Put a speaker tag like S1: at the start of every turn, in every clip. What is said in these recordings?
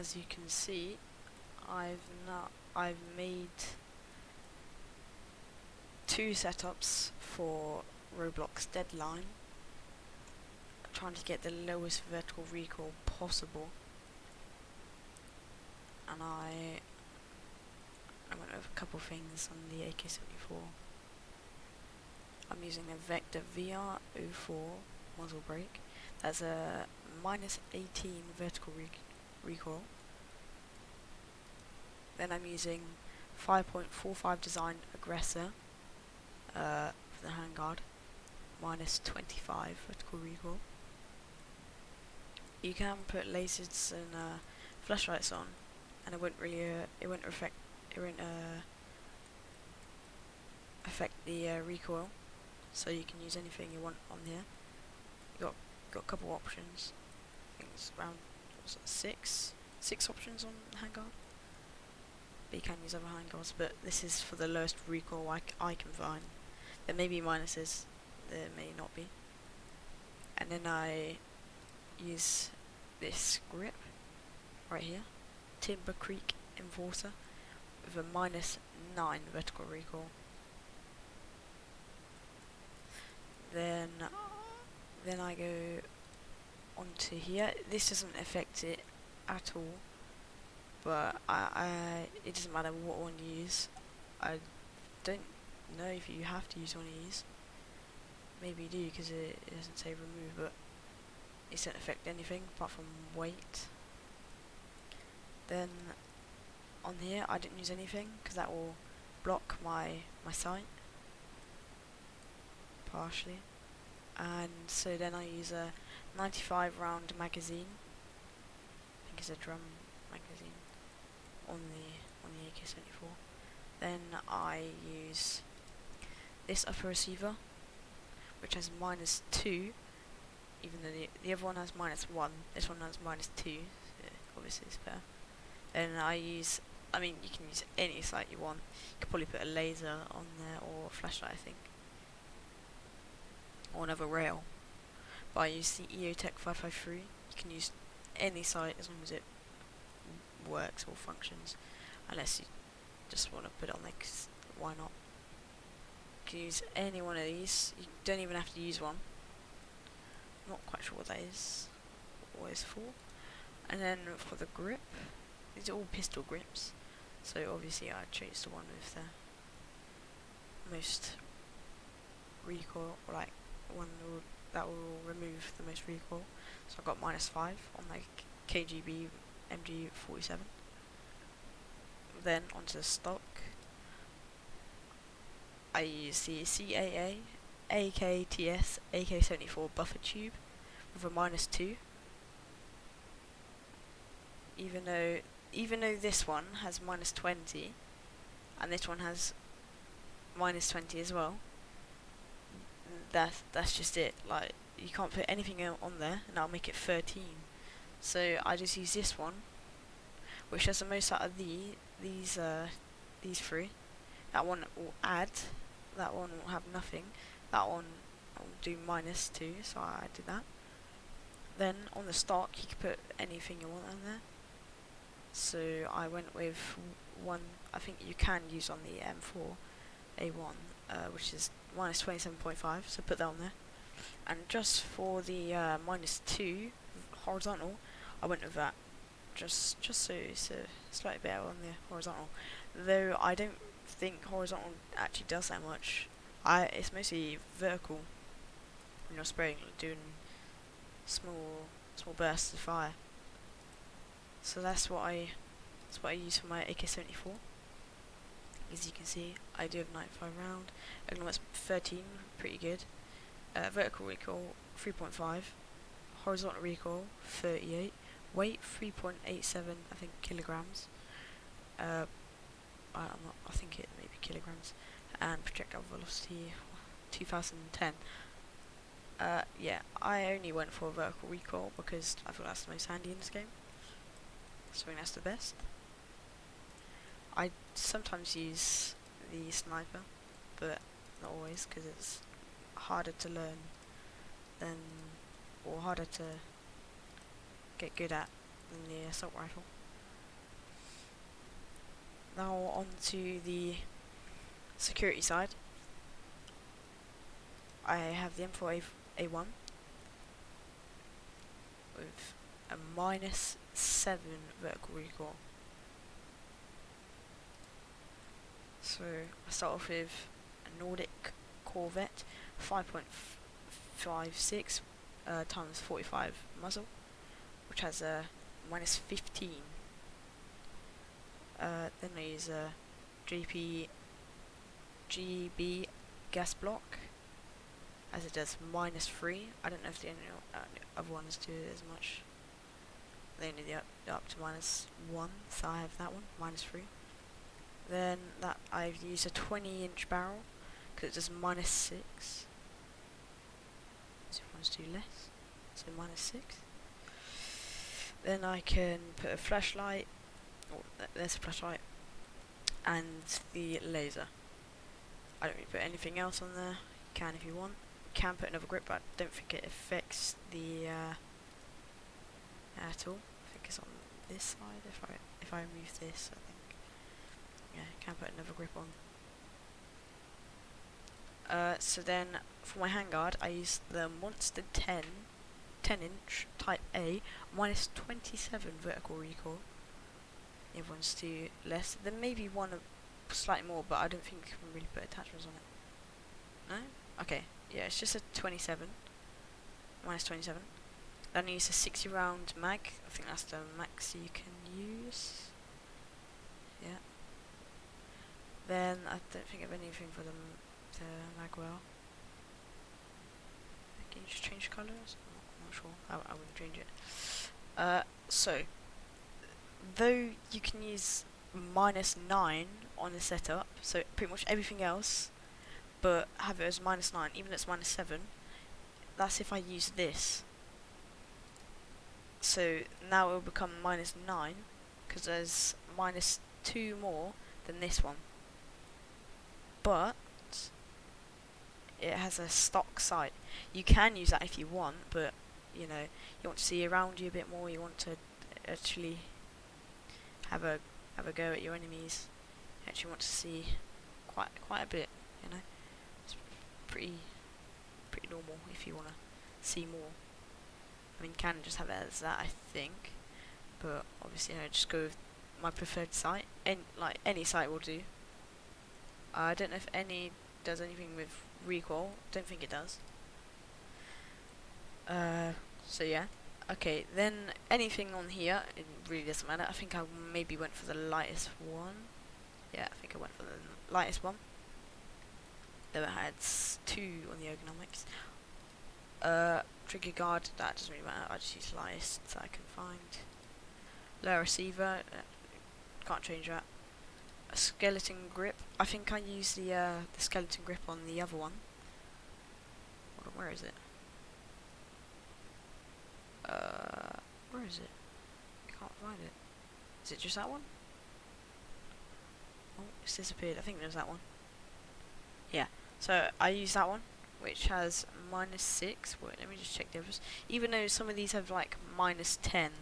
S1: as you can see, I've made 2 setups for Roblox Deadline, trying to get the lowest vertical recoil possible, and I went over a couple things on the AK-74. I'm using a Vector VR04 muzzle brake. That's a -18 vertical recoil. Then I'm using 5.45 design aggressor for the handguard, -25 vertical recoil. You can put lasers and flashlights on, and it won't affect the recoil. So you can use anything you want on here. You got a couple options. I think it's around six options on the handguard. But you can use other handguards. But this is for the lowest recoil I can find. There may be minuses. There may not be. And then I use this grip right here, Timber Creek Enforcer, with a -9 vertical recoil. Then I go onto here. This doesn't affect it at all, but it doesn't matter what one you use. I don't know if you have to use one of these. Maybe you do, because it doesn't say remove, but it doesn't affect anything apart from weight. Then on here I didn't use anything because that will block my sight partially. And so then I use a 95 round magazine. I think it's a drum magazine on the AK-74. Then I use this upper receiver, which has -2, even though the other one has -1. This one has -2, so obviously it's better. Then I mean, you can use any sight you want. You could probably put a laser on there or a flashlight, I think, or another rail. But I use the EOTech 553. You can use any sight as long as it works or functions, unless you just want to put it on there, 'cause why not? You can use any one of these. You don't even have to use one. Not quite sure what that is, what it's for. And then for the grip, these are all pistol grips. So obviously I chose the one with the most recoil, or like one that will remove the most recoil. So I got -5 on my KGB MG47. Then onto the stock, I use the CAA AKTS AK-74 buffer tube with a -2. Even though this one has -20 and this one has -20 as well, that's just it. Like, you can't put anything on there, and that'll make it 13. So I just use this one, which has the most out of these 3. That one will add. That one will have nothing. That one will do -2, so I did that. Then on the stock, you can put anything you want on there. So I went with one I think you can use on the M4A1, which is -27.5, so put that on there. And just for the -2 horizontal, I went with that, just so it's slightly better on the horizontal. Though I don't think horizontal actually does that much. It's mostly vertical when you're spraying, doing small bursts of fire. So that's what I use for my AK-74. As you can see, I do have 95 round. That's 13, pretty good. Vertical recoil 3.5, horizontal recoil 38, weight 3.87, I think, kilograms. I think it may be kilograms. And projectile velocity 2010. Yeah, I only went for vertical recoil because I thought that's the most handy in this game. So I think that's the best. I sometimes use the sniper, but not always, because it's harder to learn or harder to get good at than the assault rifle. now on to the security side. I have the M4A1 with a -7 vertical recoil. So I start off with a Nordic Corvette 5.56 times 45 muzzle, which has a -15. Then I use a GB gas block, as it does -3. I don't know if the other ones do as much. They only do up to -1, so I have that one, -3. Then that I've used a 20-inch barrel because it does -6. So ones do less, so -6. Then I can put a flashlight. Oh, there's a flashlight and the laser. I don't really put anything else on there. You can if you want. You can put another grip, but I don't think it affects the at all. I think it's on this side. If I remove this, I think yeah, you can put another grip on. So then for my handguard, I use the Monster 10-inch Type A -27 vertical recoil. The other ones do less. There may be one slightly more, but I don't think you can really put attachments on it. No? Okay. Yeah, it's just a 27. -27. Then I use a 60 round mag. I think that's the max you can use. Yeah. Then I don't think I have anything for the mag well. Can you just change colours? I'm not sure. I wouldn't change it. So though you can use -9 on the setup, so pretty much everything else, but have it as -9, even though it's -7. That's if I use this. So now it will become -9 because there's -2 more than this one. But it has a stock sight. You can use that if you want, but you know, you want to see around you a bit more. You want to actually have a go at your enemies. You actually want to see quite a bit. You know, it's pretty normal if you want to see more. I mean, you can just have it as that, I think, but obviously I just go with my preferred sight. Like any sight will do. I don't know if any does anything with recoil. Don't think it does. So yeah. Okay, then anything on here, it really doesn't matter. I think I maybe went for the lightest one. Yeah, I think I went for the lightest one. Though it had 2 on the ergonomics. Trigger guard, that doesn't really matter. I just use lightest that I can find. Low receiver, can't change that. A skeleton grip. I think I use the skeleton grip on the other one. Hold on, where is it? Where is it? I can't find it. Is it just that one? Oh, it's disappeared. I think there's that one. Yeah. So I use that one, which has -6. Wait, let me just check the others. Even though some of these have like -10,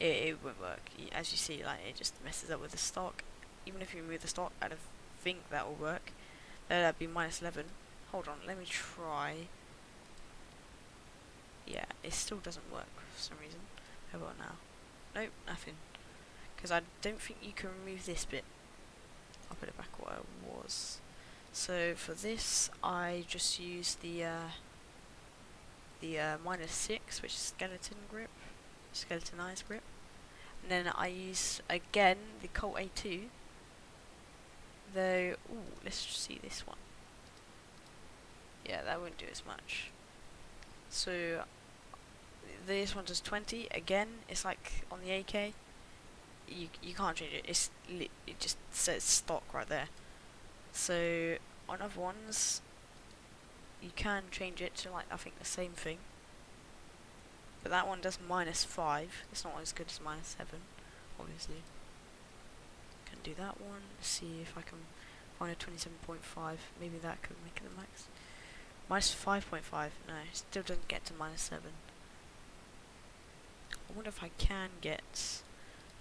S1: it won't work. As you see, like it just messes up with the stock. Even if you remove the stock, I don't think that will work. That'd be -11. Hold on, let me try. Yeah, it still doesn't work for some reason. How about now? Nope, nothing. Because I don't think you can remove this bit. I'll put it back where it was. So for this, I just use the -6, which is skeletonized grip. And then I use again the Colt A2. Though, ooh, let's just see this one. Yeah, that won't do as much. So this one does 20. Again, it's like on the AK. You can't change it. It just says stock right there. So on other ones, you can change it to like I think the same thing. But that one does -5. It's not as good as -7, obviously. Can do that one. See if I can find a 27.5. Maybe that could make it the max. -5.5. No, it still doesn't get to -7. I wonder if I can get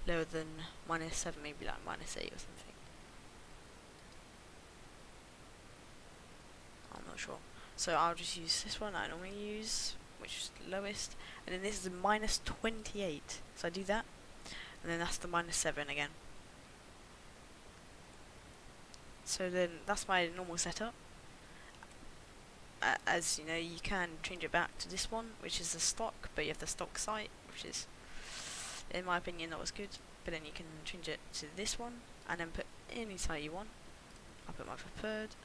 S1: lower than -7, maybe like -8 or something. not sure. So I'll just use this one that I normally use, which is the lowest, and then this is a minus 28. So I do that, and then that's the minus 7 again. So then that's my normal setup. As you know, you can change it back to this one, which is the stock, but you have the stock site, which is, in my opinion, not as good. But then you can change it to this one, and then put any site you want. I'll put my preferred,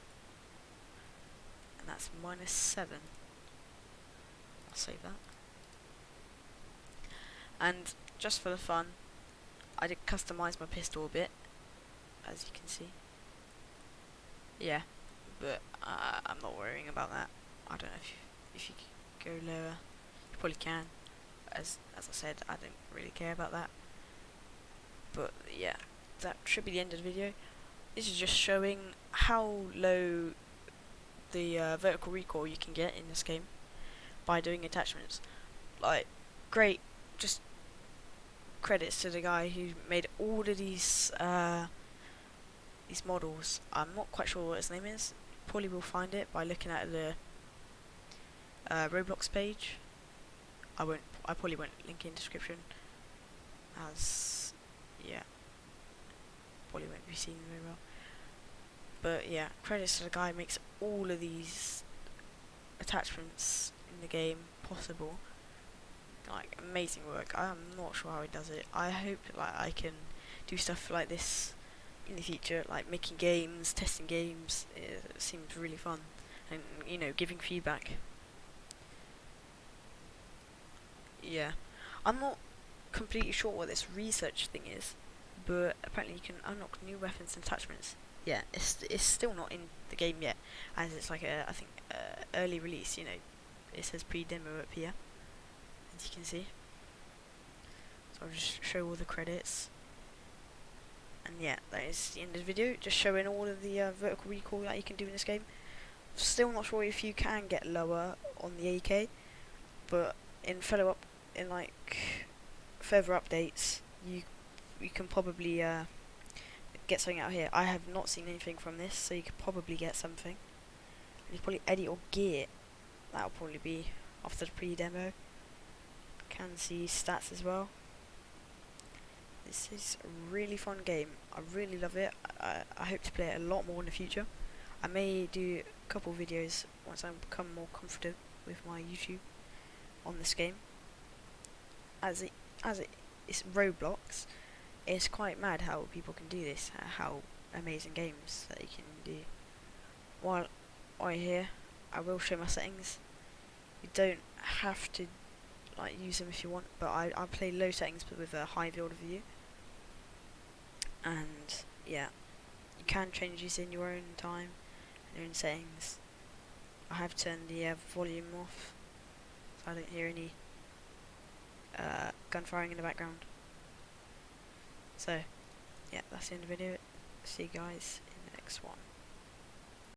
S1: and that's minus 7. I'll save that. And just for the fun, I did customize my pistol a bit, as you can see. Yeah, but I'm not worrying about that. I don't know if you go lower, you probably can. As I said, I don't really care about that. But yeah, that should be the end of the video. This is just showing how low the vertical recoil you can get in this game by doing attachments. Like, great, just credits to the guy who made all of these models. I'm not quite sure what his name is. Probably will find it by looking at the Roblox page. I probably won't link in description, as yeah, probably won't be seen very well. But yeah, credits to the guy who makes all of these attachments in the game possible. Like, amazing work. I'm not sure how he does it. I hope like I can do stuff like this in the future, like making games, testing games. It seems really fun, and you know, giving feedback. Yeah, I'm not completely sure what this research thing is, but apparently you can unlock new weapons and attachments. Yeah, it's still not in the game yet, as it's like I think early release. You know, it says pre-demo up here, as you can see. So I'll just show all the credits. And yeah, that is the end of the video, just showing all of the vertical recoil that you can do in this game. Still not sure if you can get lower on the AK, but in further updates, you can probably get something out here. I have not seen anything from this, so you could probably get something. And you probably edit or gear. That'll probably be after the pre-demo. Can see stats as well. This is a really fun game. I really love it. I hope to play it a lot more in the future. I may do a couple videos once I become more confident with my YouTube on this game. As it's Roblox, it's quite mad how people can do this. How amazing games that you can do. While I'm here, I will show my settings. You don't have to like use them if you want, but I play low settings but with a high field of view. And yeah, you can change these in your own time, in your own settings. I have turned the volume off, so I don't hear any gun firing in the background. So yeah, that's the end of the video. See you guys in the next one.